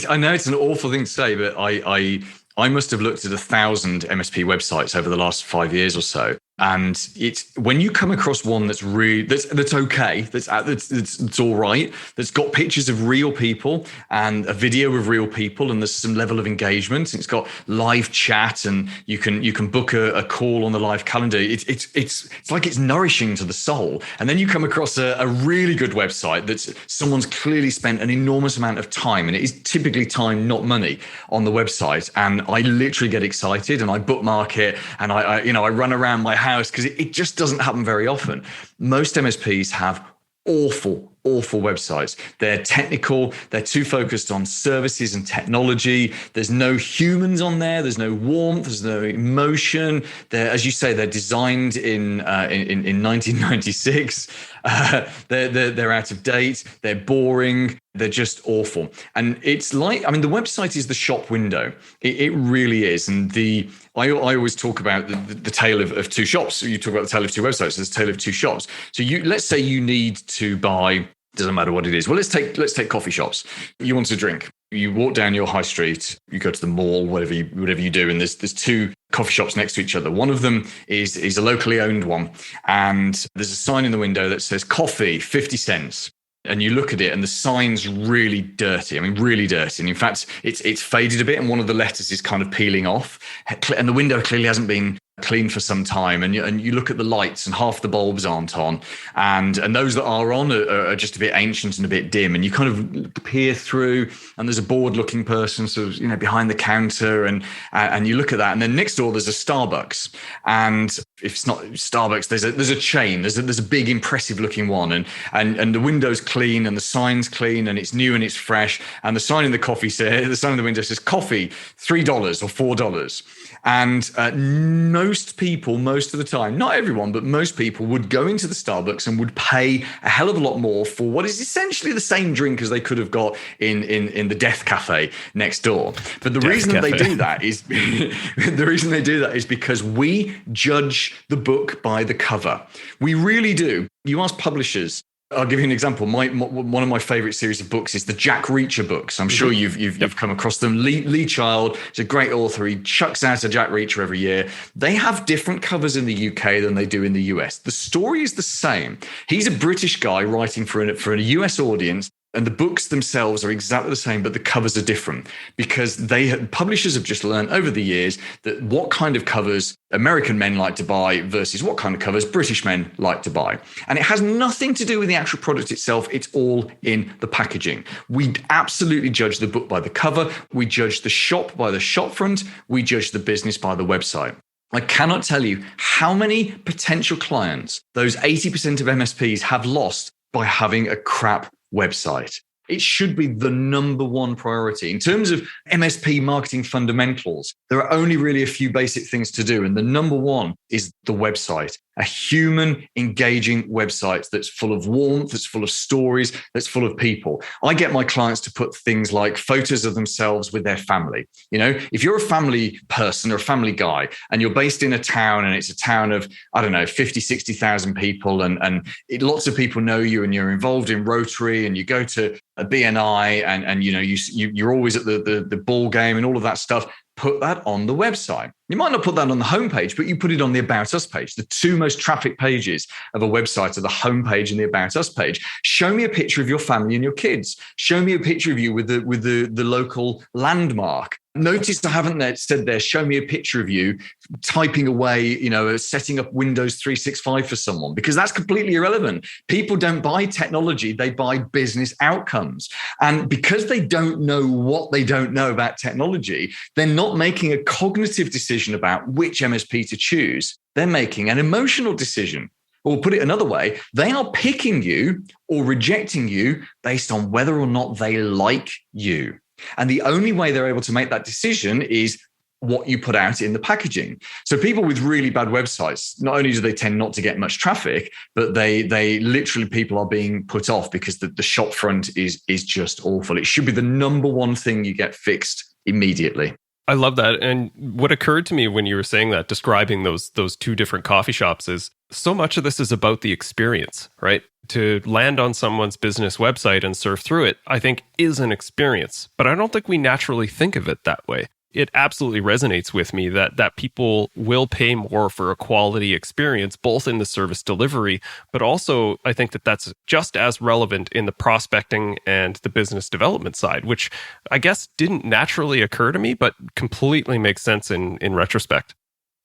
I know it's an awful thing to say, but I must have looked at 1,000 MSP websites over the last 5 years or so. And it's when you come across one that's really that's okay, that's all right, that's got pictures of real people and a video of real people, and there's some level of engagement, and it's got live chat, and you can book a call on the live calendar. It's like it's nourishing to the soul. And then you come across a really good website that's someone's clearly spent an enormous amount of time, and it is typically time, not money, on the website. And I literally get excited, and I bookmark it, and I run around my house because it just doesn't happen very often. Most MSPs have awful websites. They're technical. They're too focused on services and technology. There's no humans on there. There's no warmth. There's no emotion. They're, as you say, they're designed in 1996. They're out of date. They're boring. They're just awful. And it's like, the website is the shop window. It really is. And I always talk about the tale of two shops. You talk about the tale of two websites. There's a tale of two shops. So let's say you need to buy, doesn't matter what it is. Well, let's take coffee shops. You want a drink. You walk down your high street, you go to the mall, whatever you do, and there's two coffee shops next to each other. One of them is a locally owned one, and there's a sign in the window that says coffee 50 cents. And you look at it, and the sign's really dirty. Really dirty. And in fact, it's faded a bit, and one of the letters is kind of peeling off. And the window clearly hasn't been cleaned for some time. And you look at the lights, and half the bulbs aren't on. And those that are on are just a bit ancient and a bit dim. And you kind of peer through, and there's a bored-looking person sort of, behind the counter. And you look at that. And then next door, there's a Starbucks. And if it's not Starbucks, there's a chain. There's a big, impressive-looking one. And the window's clean, and the sign's clean, and it's new and it's fresh. And the sign in the window says coffee $3 or $4. And most people, most of the time, not everyone, but most people would go into the Starbucks and would pay a hell of a lot more for what is essentially the same drink as they could have got in the Death Cafe next door. But the reason they do that is because we judge the book by the cover. We really do. You ask publishers. I'll give you an example. One of my favorite series of books is the Jack Reacher books. I'm sure you've come across them. Lee Child is a great author. He chucks out a Jack Reacher every year. They have different covers in the UK than they do in the US. The story is the same. He's a British guy writing for a US audience. And the books themselves are exactly the same, but the covers are different because publishers have just learned over the years that what kind of covers American men like to buy versus what kind of covers British men like to buy. And it has nothing to do with the actual product itself. It's all in the packaging. We absolutely judge the book by the cover. We judge the shop by the shop front. We judge the business by the website. I cannot tell you how many potential clients those 80% of MSPs have lost by having a crap website. It should be the number one priority. In terms of MSP marketing fundamentals, there are only really a few basic things to do. And the number one is the website. A human, engaging website that's full of warmth, that's full of stories, that's full of people. I get my clients to put things like photos of themselves with their family. If you're a family person or a family guy and you're based in a town and it's a town of, 50, 60,000 people and lots of people know you and you're involved in Rotary and you go to a BNI and you're always at the ball game and all of that stuff. Put that on the website. You might not put that on the homepage, but you put it on the About Us page. The two most trafficked pages of a website are the homepage and the About Us page. Show me a picture of your family and your kids. Show me a picture of you with the local landmark. Notice I haven't said there, show me a picture of you typing away, setting up Windows 365 for someone, because that's completely irrelevant. People don't buy technology, they buy business outcomes. And because they don't know what they don't know about technology, they're not making a cognitive decision about which MSP to choose. They're making an emotional decision. Or put it another way, they are picking you or rejecting you based on whether or not they like you. And the only way they're able to make that decision is what you put out in the packaging. So people with really bad websites, not only do they tend not to get much traffic, but they literally, people are being put off because the shop front is just awful. It should be the number one thing you get fixed immediately. I love that. And what occurred to me when you were saying that, describing those two different coffee shops, is so much of this is about the experience, right? To land on someone's business website and surf through it, I think is an experience. But I don't think we naturally think of it that way. It absolutely resonates with me that people will pay more for a quality experience, both in the service delivery, but also I think that's just as relevant in the prospecting and the business development side, which I guess didn't naturally occur to me, but completely makes sense in retrospect.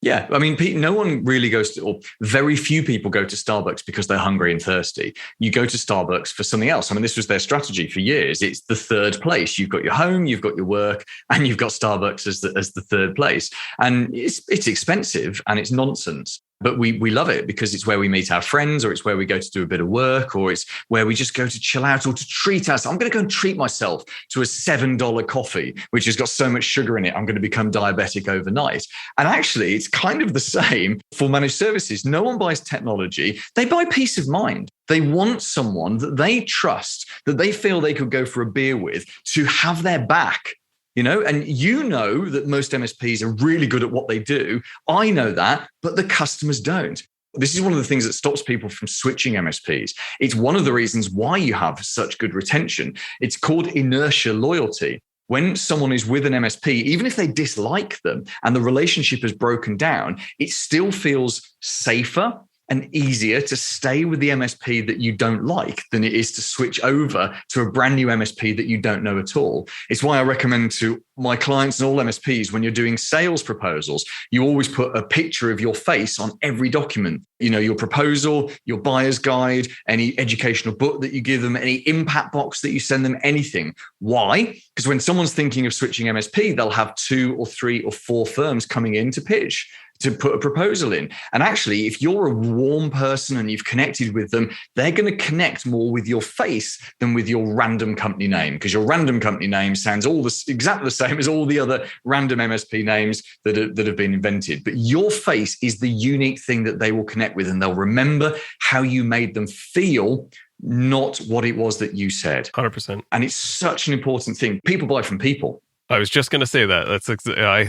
Yeah, I mean, no one really goes to, or very few people go to Starbucks because they're hungry and thirsty. You go to Starbucks for something else. I mean, this was their strategy for years. It's the third place. You've got your home, you've got your work, and you've got Starbucks as the third place. And it's expensive and it's nonsense. But we love it because it's where we meet our friends, or it's where we go to do a bit of work, or it's where we just go to chill out or to treat us. I'm going to go and treat myself to a $7 coffee, which has got so much sugar in it, I'm going to become diabetic overnight. And actually, it's kind of the same for managed services. No one buys technology. They buy peace of mind. They want someone that they trust, that they feel they could go for a beer with, to have their back. And that most MSPs are really good at what they do. I know that, but the customers don't. This is one of the things that stops people from switching MSPs. It's one of the reasons why you have such good retention. It's called inertia loyalty. When someone is with an MSP, even if they dislike them and the relationship has broken down, it still feels safer and easier to stay with the MSP that you don't like than it is to switch over to a brand new MSP that you don't know at all. It's why I recommend to my clients and all MSPs, when you're doing sales proposals, you always put a picture of your face on every document. Your proposal, your buyer's guide, any educational book that you give them, any impact box that you send them, anything. Why? Because when someone's thinking of switching MSP, they'll have 2 or 3 or 4 firms coming in to pitch, to put a proposal in. And actually, if you're a warm person and you've connected with them, they're going to connect more with your face than with your random company name, because your random company name sounds exactly the same as all the other random MSP names that have been invented. But your face is the unique thing that they will connect with, and they'll remember how you made them feel, not what it was that you said. 100%. And it's such an important thing. People buy from people. I was just going to say that. I think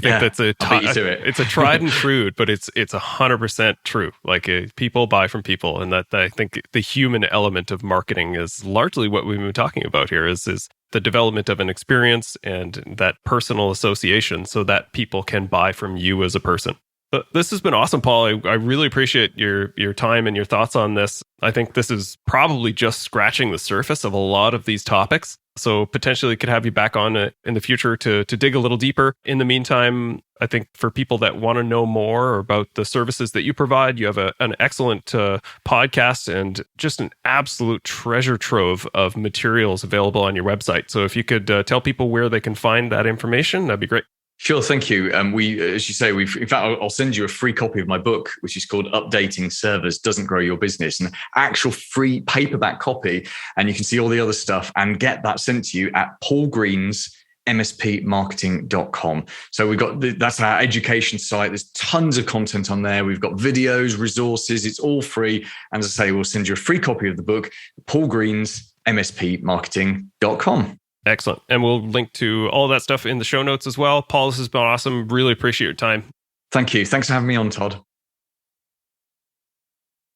that's it's a tried and true, but it's 100% true. Like people buy from people, and that I think the human element of marketing is largely what we've been talking about here. Is the development of an experience and that personal association, so that people can buy from you as a person. But this has been awesome, Paul. I really appreciate your time and your thoughts on this. I think this is probably just scratching the surface of a lot of these topics. So potentially could have you back on in the future to dig a little deeper. In the meantime, I think for people that want to know more about the services that you provide, you have an excellent podcast and just an absolute treasure trove of materials available on your website. So if you could tell people where they can find that information, that'd be great. Sure, thank you. We, as you say, in fact, I'll send you a free copy of my book, which is called Updating Servers Doesn't Grow Your Business, an actual free paperback copy. And you can see all the other stuff and get that sent to you at paulgreens.mspmarketing.com. So we've got, that's our education site. There's tons of content on there. We've got videos, resources. It's all free. And as I say, we'll send you a free copy of the book, paulgreens.mspmarketing.com. Excellent. And we'll link to all that stuff in the show notes as well. Paul, this has been awesome. Really appreciate your time. Thank you. Thanks for having me on, Todd.